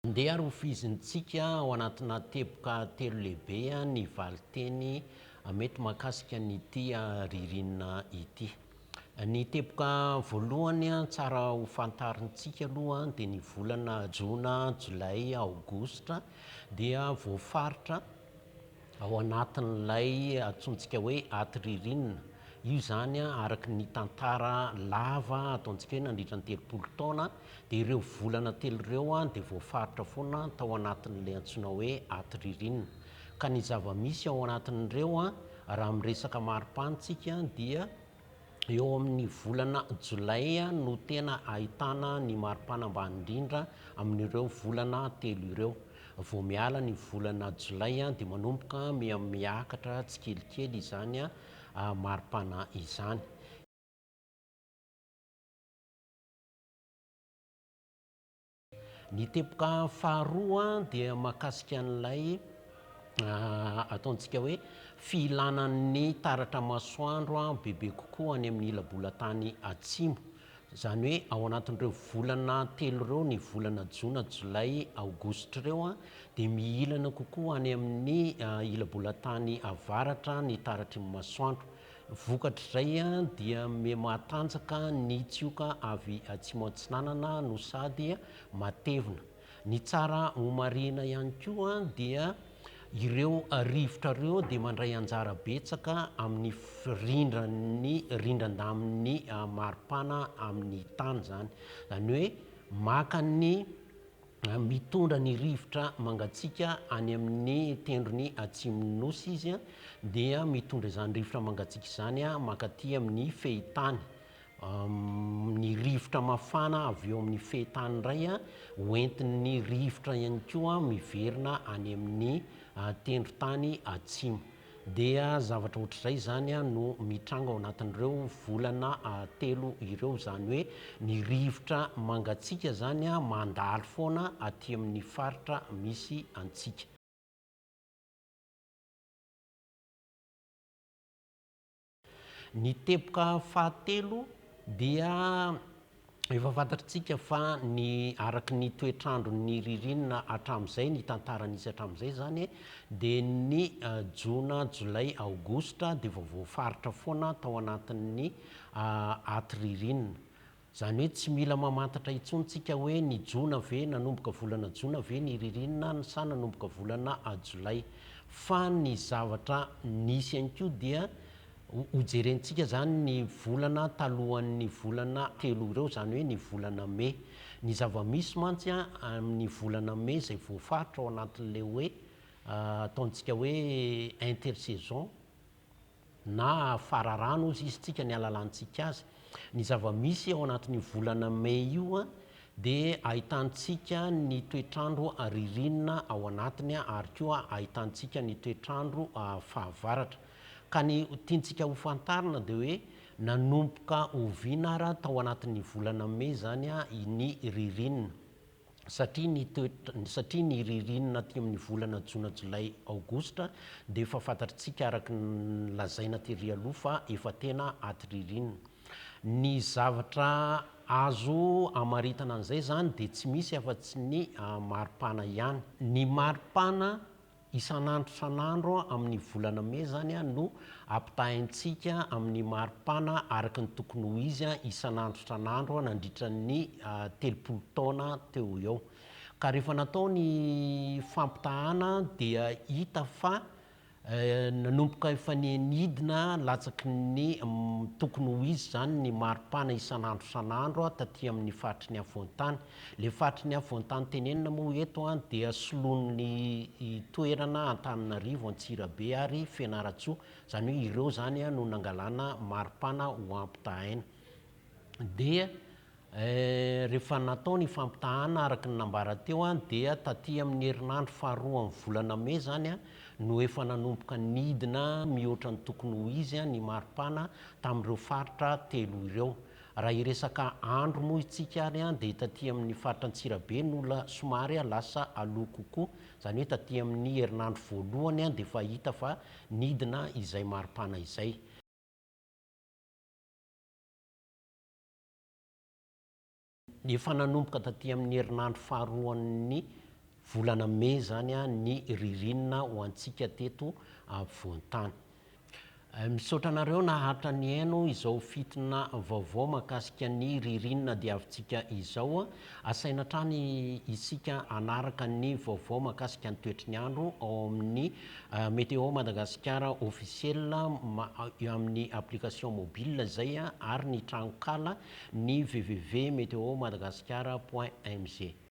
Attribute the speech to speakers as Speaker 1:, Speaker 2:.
Speaker 1: Ndeha ro fizintsika ao anatina teboka telo lehibe ny valiteny mety mahakasika n'ity ririnina ity. Ny teboka voalohany tsara ho fantarintsika aloha dia ny volana Jona, Jolay, Aogositra dia voafaritra ao anatin'ilay antsontsika hoe aty ririnina. Io zany araky ny tantara lava ataontsika hoe nandritra ny 30 taona dia ireo volana telo ireo dia voafaritra foana tao anatin'ilay antsoina hoe aty ririnina. Ka ny zava-misy ao anatin'ireo raha miresaka maripanitsika dia eo amin'ny volana Jolay no tena ahitana ny maripana ambany indrindra amin'ireo volana telo ireo. Vao miala ny volana Jolay dia manomboka miakatra tsikelikely izany maripana izany. Ny teboka faharoa dia mahakasika an'ilay ataontsika hoe filanan'ny taratra masoandro bebe kokoa any amin'ny ilabolatany atsimo. Zany hoe ao anatin'ireo volana telo ireo, ny volana Jona, Jolay, Aogositra ireo dia miilana kokoa any amin'ny ilabolatany avaratra ny taratry ny masoandro. Vokatr'izay dia mahatanjaka ny tsioka avy atsimo atsinanana no sady matevina. Ny tsara homarina ihany koa dia ireo rivotra ireo dia mandray anjara betsaka amin'ny rindran-damin'ny maripana amin'ny tany zany. Zany hoe maka ny mitondra ny rivotra mangatsiaka any amin'ny tendrony atsimon'ny nosy izy dia mitondra izany rivotra mangatsiaka izany mankaty amin'ny fehitany. Ny rivotra mafana avy eo amin'ny fehitany indray hoentin'ny rivotra ihany koa miverina any amin'ny tendron-tany atsimo. Dia zavatra ohatr'izay zany no mitranga ao anatin'ireo volana telo ireo. Zany hoe ny rivotra mangatsiaka zany mandalo foana aty amin'ny faritra misy antsika. Ny teboka fahatelo dia efa fantatritsika fa araky ny toetrandron'ny ririnina hatramin'izay, ny tantara nisy hatramin'izay zany dia ny Jona, Jolay, Aogositra dia voafaritra foana tao anatin'ny aty ririnina. Zany hoe tsy mila mamantatra intsony tsika hoe ny Jona ve nanomboka volana Jona ve ny ririnina sa nanomboka volana Jolay, fa ny zavatra nisy ihany koa dia hojerentsika zany ny volana talohan'ny volana telo ireo, zany hoe ny volana Mai. Ny zava-misy mantsy amin'ny volana Mai izay voafaritra ao anatin'ilay hoe ataontsika hoe intersaison na fararano ozy izy tsika ny alalantsika azy. Ny zava-misy ao anatin'ny volana Mai io dia ahitantsika ny toetrandro ririnina ao anatiny ary koa ahitantsika ny toetrandro fahavaratra. Ka ny tiantsika ho fantarina dia hoe nanomboka oviana ara tao anatin'ny volana Mai zany ny ririnina, satria ny ririnina aty amin'ny volana Jona, Jolay, Aogositra dia efa fantatritsika araky ny lazaina tery aloha fa efa tena aty ririnina. Ny zavatra azo amaritana an'izay zany dia tsy misy afa-tsy ny maripana ihany. Ny maripana isan'andro amin'ny volana Mai zany no ampitahaintsika amin'ny maripana araky ny tokony ho izy isan'andro nandritra ny 30 taona teo eo. Ka rehefa natao ny fampitahana dia hita fa nanomboka efa nidina latsaky ny tokony ho izy zany ny maripana isan'andro taty amin'ny faritry ny afovoan-tany. Le faritry ny afovoan-tany tenenina moa eto dia solon'ny toerana Antananarivo, Antsirabe ary Fianaratsoa. Zany hoe ireo zany no nangalana maripana ho ampitahaina. Dia rehefa natao ny fampitahana araky ny nambara teo dia taty amin'ny herinandro faharoa amin'ny volana Mai zany no efa nanomboka nidina mihoatra ny tokony ho izy ny maripana tamin'ireo faritra telo ireo. Raha iresaka andro moa itsika ary dia taty amin'ny faritra Antsirabe no somary lasa aloha kokoa. Zany hoe taty amin'ny herinandro voalohany dia efa hita fa nidina izay maripana izay. Efa nanomboka taty amin'ny herinandro faharoan'ny volana Mai zany a ny ririnina ho antsika teto avoan-tany. Misaotra anareo naharitra ny haino izao fitina vaovao mahakasika ny ririnina diavintsika izao. Asaina trany isika anaraka ny vaovao mahakasika ny toetry ny andro ao amin'ny Météo Madagascar officiel eo amin'ny application mobile zay ary ny tranokala ny www.meteomadagascar.mg.